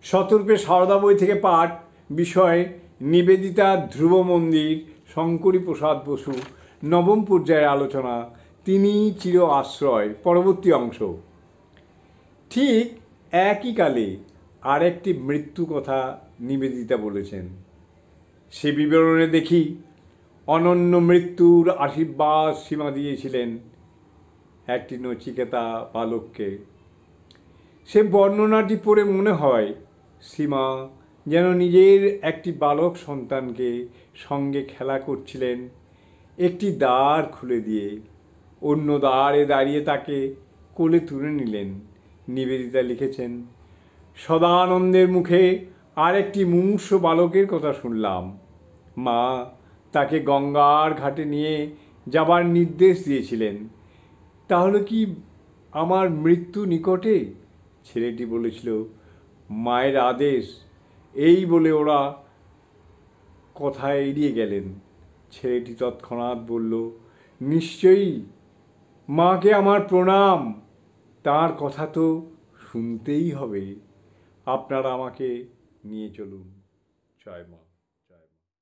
শতরূপে সারদা বই থেকে পাঠ, বিষয় নিবেদিতা ধ্রুব মন্দির, শঙ্করী প্রসাদ বসু, নবম পর্যায়ের আলোচনা, তিনি চির আশ্রয়, পরবর্তী অংশ। ঠিক একই কালে আরেকটি মৃত্যু কথা নিবেদিতা বলেছেন। সে বিবরণে দেখি অনন্য মৃত্যুর আশীর্বাদ সীমা দিয়েছিলেন একটি নচিকেতা বালককে। সে বর্ণনাটি পড়ে মনে হয় সীমা যেন নিজের একটি বালক সন্তানকে সঙ্গে খেলা করছিলেন একটি দ্বার খুলে দিয়ে। অন্য দ্বারে দাঁড়িয়ে তাকে কোলে তুলে নিলেন। নিবেদিতা লিখেছেন, সদানন্দের মুখে আরেকটি মুমূর্ষ বালকের কথা শুনলাম। মা তাকে গঙ্গার ঘাটে নিয়ে যাবার নির্দেশ দিয়েছিলেন। তাহলে কি আমার মৃত্যু নিকটে? ছেলেটি বলেছিল, মায়ের আদেশ, এই বলে ওরা কথা এড়িয়ে গেলেন। ছেলেটি তৎক্ষণাৎ বলল, নিশ্চয়ই, মাকে আমার প্রণাম। তার কথা তো শুনতেই হবে। আপনারা আমাকে নিয়ে চলুন। জয় মা।